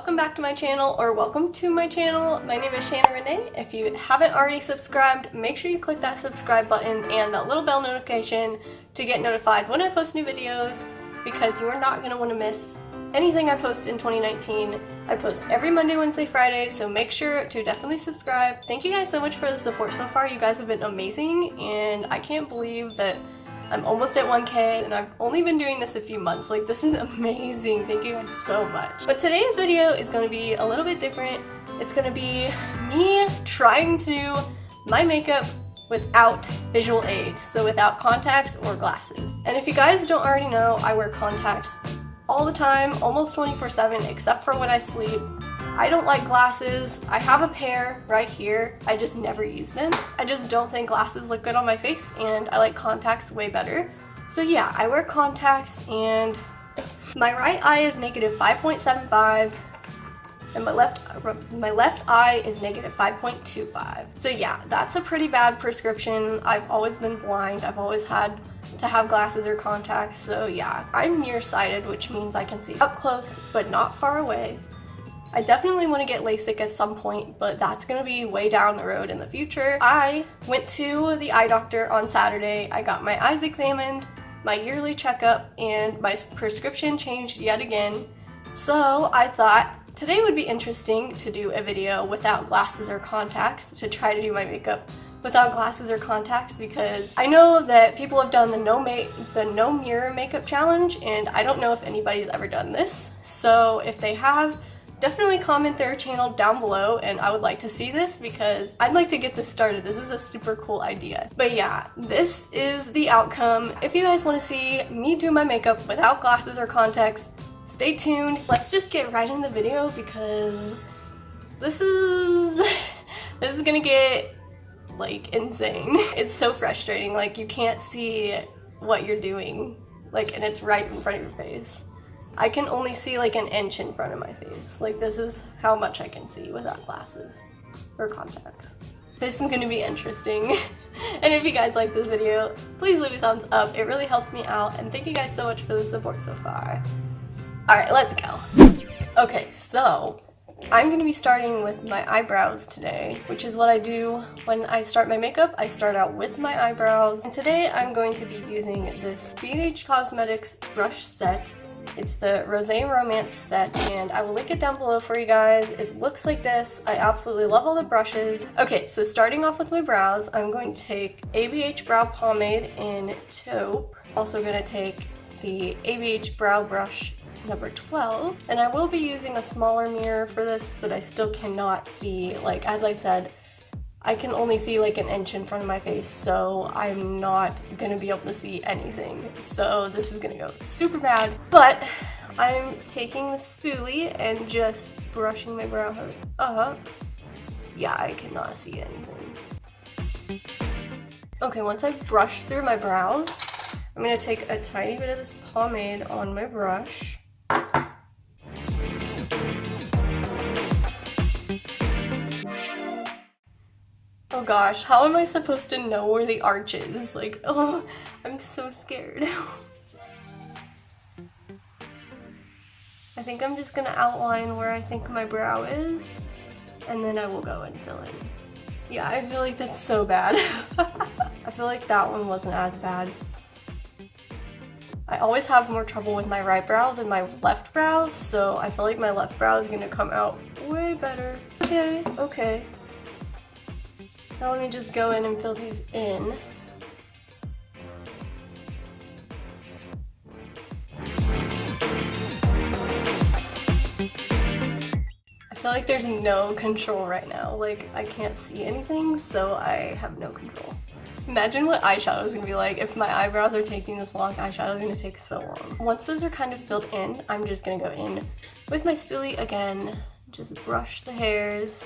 welcome back to my channel, or welcome to my channel. My name is Shannon Renae. If you haven't already subscribed, make sure you click that subscribe button and that little bell notification to get notified when I post new videos, because you are not going to want to miss anything I post in 2019. I post every Monday, Wednesday, Friday, so make sure to definitely subscribe. Thank you guys so much for the support so far. You guys have been amazing, and I can't believe that I'm almost at 1K and I've only been doing this a few months. Like, this is amazing. Thank you guys so much. But today's video is going to be a little bit different. It's going to be me trying to do my makeup without visual aid, so without contacts or glasses. And if you guys don't already know, I wear contacts all the time, almost 24/7, except for when I sleep. I don't like glasses. I have a pair right here. I just never use them. I just don't think glasses look good on my face, and I like contacts way better. So yeah, I wear contacts, and my right eye is -5.75, and my left eye is -5.25. So yeah, that's a pretty bad prescription. I've always been blind. I've always had to have glasses or contacts. So yeah, I'm nearsighted, which means I can see up close but not far away. I definitely want to get LASIK at some point, but that's going to be way down the road in the future. I went to the eye doctor on Saturday. I got my eyes examined, my yearly checkup, and my prescription changed yet again. So I thought today would be interesting to do a video without glasses or contacts, to try to do my makeup without glasses or contacts, because I know that people have done the no mirror makeup challenge, and I don't know if anybody's ever done this. So if they have, definitely comment their channel down below, and I would like to see this because I'd like to get this started. This is a super cool idea. But yeah, this is the outcome. If you guys want to see me do my makeup without glasses or contacts, stay tuned. Let's just get right in the video, because this is gonna get like insane. It's so frustrating. Like, you can't see what you're doing, like, and it's right in front of your face. I can only see like an inch in front of my face. Like, this is how much I can see without glasses or contacts. This is gonna be interesting. And if you guys like this video, please leave a thumbs up. It really helps me out, and thank you guys so much for the support so far. Alright, let's go. Okay, so I'm gonna be starting with my eyebrows today, which is what I do when I start my makeup. I start out with my eyebrows. And today I'm going to be using this BH Cosmetics brush set. It's the Rosé Romance set, and I will link it down below for you guys. It looks like this. I absolutely love all the brushes. Okay, so starting off with my brows, I'm going to take ABH Brow Pomade in Taupe. Also going to take the ABH Brow Brush number 12. And I will be using a smaller mirror for this, but I still cannot see. Like, as I said, I can only see like an inch in front of my face, so I'm not gonna be able to see anything. So this is gonna go super bad. But I'm taking the spoolie and just brushing my brow up. Yeah, I cannot see anything. Okay, once I've brushed through my brows, I'm gonna take a tiny bit of this pomade on my brush. Oh gosh, how am I supposed to know where the arch is? Like, oh, I'm so scared. I think I'm just gonna outline where I think my brow is, and then I will go and fill in. Yeah, I feel like that's so bad. I feel like that one wasn't as bad. I always have more trouble with my right brow than my left brow, so I feel like my left brow is gonna come out way better. Okay. Now let me just go in and fill these in. I feel like there's no control right now. Like, I can't see anything, so I have no control. Imagine what eyeshadow is gonna be like. If my eyebrows are taking this long, eyeshadow is gonna take so long. Once those are kind of filled in, I'm just gonna go in with my spoolie again, just brush the hairs.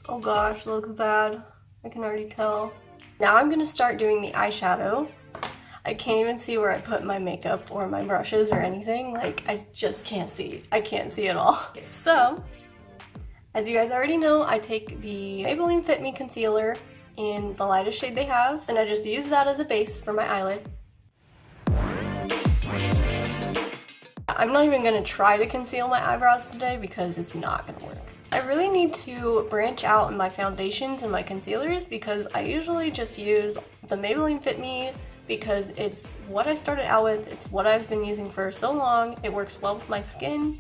Oh gosh, looks bad. I can already tell. Now I'm gonna start doing the eyeshadow. I can't even see where I put my makeup or my brushes or anything. Like, I just can't see. I can't see at all. So, as you guys already know, I take the Maybelline Fit Me Concealer in the lightest shade they have, and I just use that as a base for my eyelid. I'm not even gonna try to conceal my eyebrows today because it's not gonna work. I really need to branch out in my foundations and my concealers because I usually just use the Maybelline Fit Me because it's what I started out with, it's what I've been using for so long, it works well with my skin,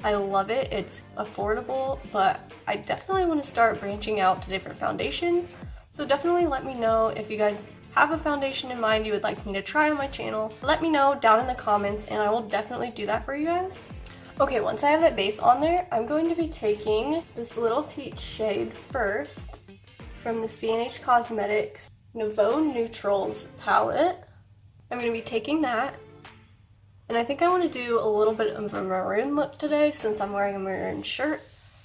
I love it, it's affordable, but I definitely want to start branching out to different foundations, so definitely let me know if you guys have a foundation in mind you would like me to try on my channel. Let me know down in the comments and I will definitely do that for you guys. Okay, once I have that base on there, I'm going to be taking this little peach shade first from this B&H Cosmetics Nouveau Neutrals palette. I'm going to be taking that, and I think I want to do a little bit of a maroon look today since I'm wearing a maroon shirt.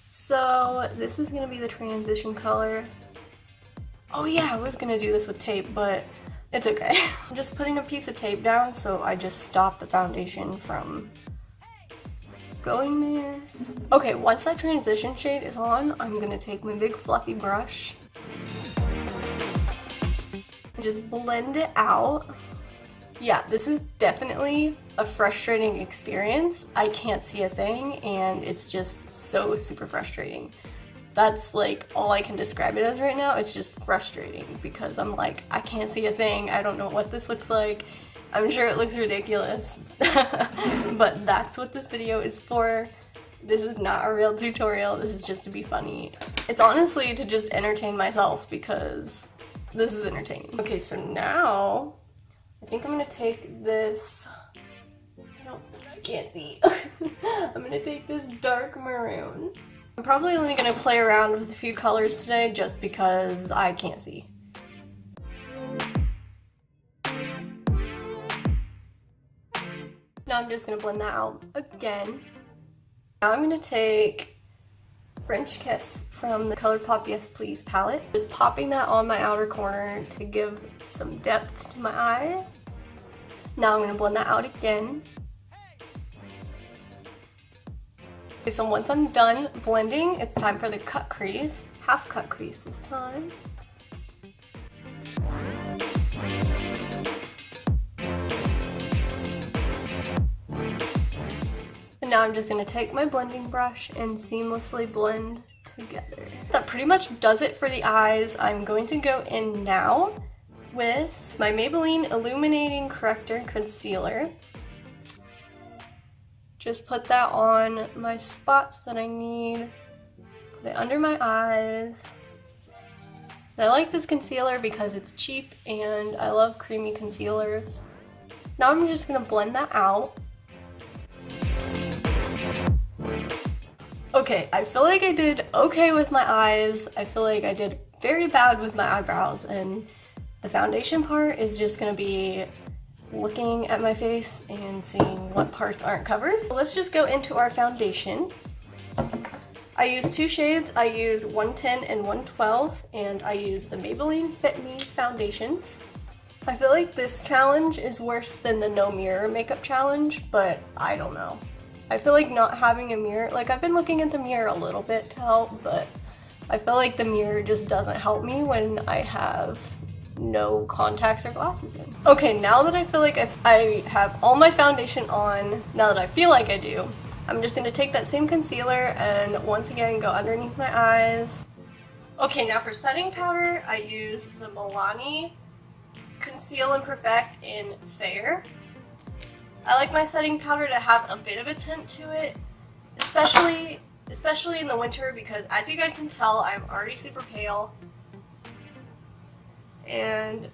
So this is going to be the transition color. Oh yeah, I was going to do this with tape, but it's okay. I'm just putting a piece of tape down so I just stop the foundation from going there. Okay, once that transition shade is on, I'm gonna take my big fluffy brush and just blend it out. Yeah, this is definitely a frustrating experience. I can't see a thing and it's just so super frustrating. That's like all I can describe it as right now. It's just frustrating because I'm like, I can't see a thing. I don't know what this looks like. I'm sure it looks ridiculous, but that's what this video is for. This is not a real tutorial, this is just to be funny. It's honestly to just entertain myself because this is entertaining. Okay, so now, I think I'm gonna take this, I can't see. I'm gonna take this dark maroon. I'm probably only gonna play around with a few colors today just because I can't see. Now I'm just going to blend that out again. Now I'm going to take French Kiss from the ColourPop Yes Please palette. Just popping that on my outer corner to give some depth to my eye. Now I'm going to blend that out again. Okay, so once I'm done blending, it's time for the cut crease. Half cut crease this time. Now I'm just going to take my blending brush and seamlessly blend together. That pretty much does it for the eyes. I'm going to go in now with my Maybelline Illuminating Corrector Concealer. Just put that on my spots that I need. Put it under my eyes. And I like this concealer because it's cheap and I love creamy concealers. Now I'm just going to blend that out. Okay, I feel like I did okay with my eyes. I feel like I did very bad with my eyebrows, and the foundation part is just gonna be looking at my face and seeing what parts aren't covered. So let's just go into our foundation. I use two shades. I use 110 and 112, and I use the Maybelline Fit Me foundations. I feel like this challenge is worse than the no mirror makeup challenge, but I don't know. I feel like not having a mirror, like I've been looking at the mirror a little bit to help, but I feel like the mirror just doesn't help me when I have no contacts or glasses in. Okay, now that I feel like I have all my foundation on, now that I feel like I do, I'm just going to take that same concealer and once again go underneath my eyes. Okay, now for setting powder, I use the Milani Conceal and Perfect in Fair. I like my setting powder to have a bit of a tint to it, especially in the winter because as you guys can tell, I'm already super pale. And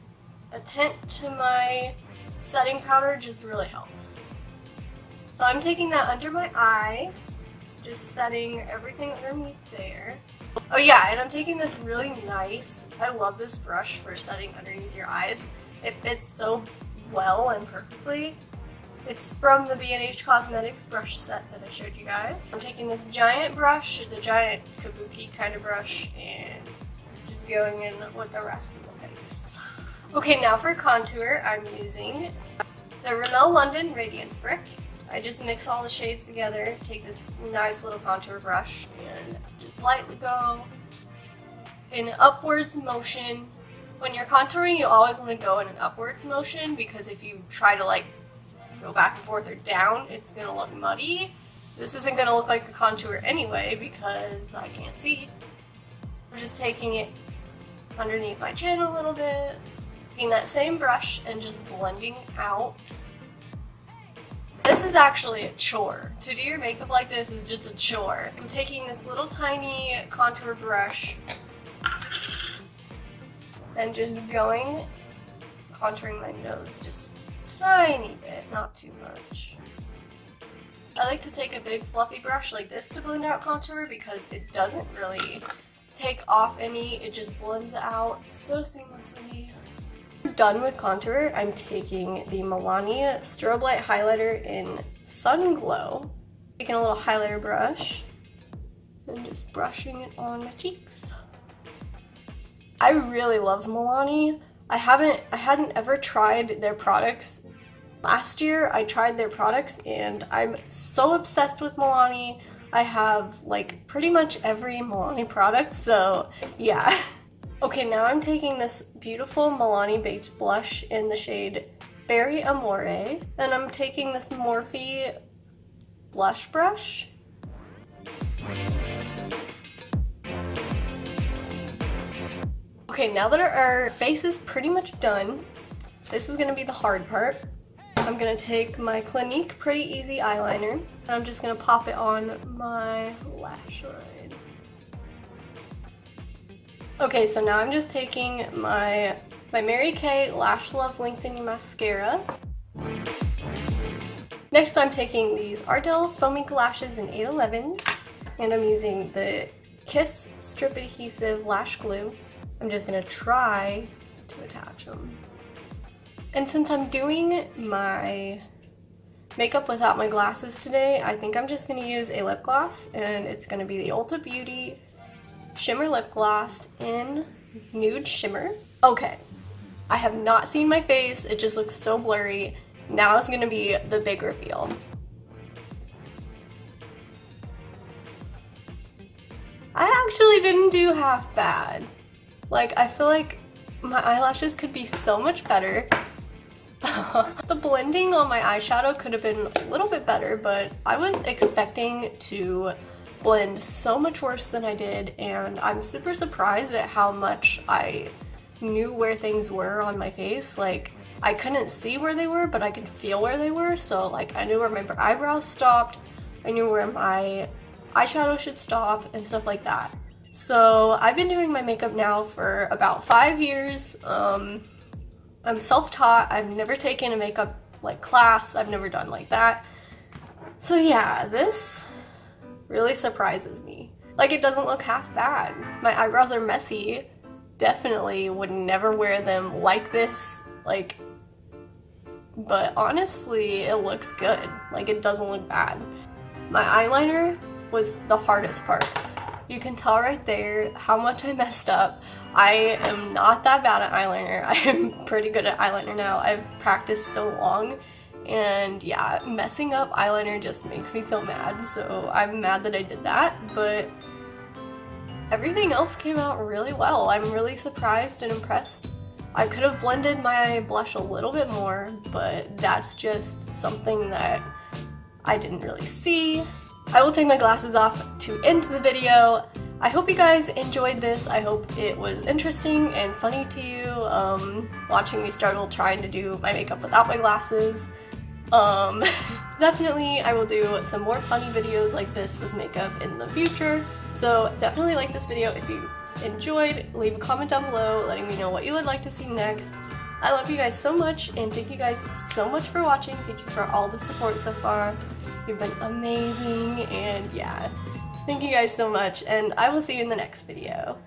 a tint to my setting powder just really helps. So I'm taking that under my eye, just setting everything underneath there. Oh yeah, and I'm taking this really nice, I love this brush for setting underneath your eyes. It fits so well and perfectly. It's from the B&H Cosmetics brush set that I showed you guys. I'm taking this giant brush, it's a giant kabuki kind of brush, and just going in with the rest of the face. Okay, now for contour, I'm using the Renae London Radiance Brick. I just mix all the shades together, take this nice little contour brush, and just lightly go in an upwards motion. When you're contouring, you always want to go in an upwards motion because if you try to like go back and forth or down, it's gonna look muddy. This isn't gonna look like a contour anyway because I can't see. I'm just taking it underneath my chin a little bit, taking that same brush and just blending out. This is actually a chore. To do your makeup like this is just a chore. I'm taking this little tiny contour brush and just contouring my nose just a tiny bit, not too much. I like to take a big fluffy brush like this to blend out contour because it doesn't really take off any, it just blends out so seamlessly. Done with contour, I'm taking the Milani Strobe Light Highlighter in Sun Glow. Taking a little highlighter brush and just brushing it on my cheeks. I really love Milani. I hadn't ever tried their products. Last year I tried their products and I'm so obsessed with Milani. I have like pretty much every Milani product, so yeah. Okay, now I'm taking this beautiful Milani Baked Blush in the shade Berry Amore, and I'm taking this Morphe blush brush. Okay, now that our face is pretty much done, this is gonna be the hard part. I'm gonna take my Clinique Pretty Easy eyeliner, and I'm just gonna pop it on my lash line. Okay, so now I'm just taking my Mary Kay Lash Love Lengthening Mascara. Next I'm taking these Ardell Foam Ink Lashes in 811, and I'm using the Kiss Strip Adhesive Lash Glue. I'm just gonna try to attach them. And since I'm doing my makeup without my glasses today, I think I'm just gonna use a lip gloss, and it's gonna be the Ulta Beauty Shimmer Lip Gloss in Nude Shimmer. Okay, I have not seen my face, it just looks so blurry. Now is gonna be the big reveal. I actually didn't do half bad. Like, I feel like my eyelashes could be so much better. The blending on my eyeshadow could have been a little bit better, but I was expecting to blend so much worse than I did, and I'm super surprised at how much I knew where things were on my face. Like, I couldn't see where they were, but I could feel where they were, so like I knew where my eyebrows stopped, I knew where my eyeshadow should stop, and stuff like that. So I've been doing my makeup now for about 5 years. I'm self-taught, I've never taken a makeup like class, I've never done like that. So yeah, this really surprises me. Like, it doesn't look half bad. My eyebrows are messy. Definitely would never wear them like this. Like, but honestly, it looks good. Like, it doesn't look bad. My eyeliner was the hardest part. You can tell right there how much I messed up. I am not that bad at eyeliner. I am pretty good at eyeliner now. I've practiced so long. And yeah, messing up eyeliner just makes me so mad, so I'm mad that I did that, but everything else came out really well. I'm really surprised and impressed. I could have blended my blush a little bit more, but that's just something that I didn't really see. I will take my glasses off to end the video. I hope you guys enjoyed this. I hope it was interesting and funny to you, watching me struggle trying to do my makeup without my glasses. Definitely I will do some more funny videos like this with makeup in the future, so definitely like this video if you enjoyed. Leave a comment down below letting me know what you would like to see next. I love you guys so much, and thank you guys so much for watching. Thank you for all the support so far. You've been amazing, and yeah, thank you guys so much, and I will see you in the next video.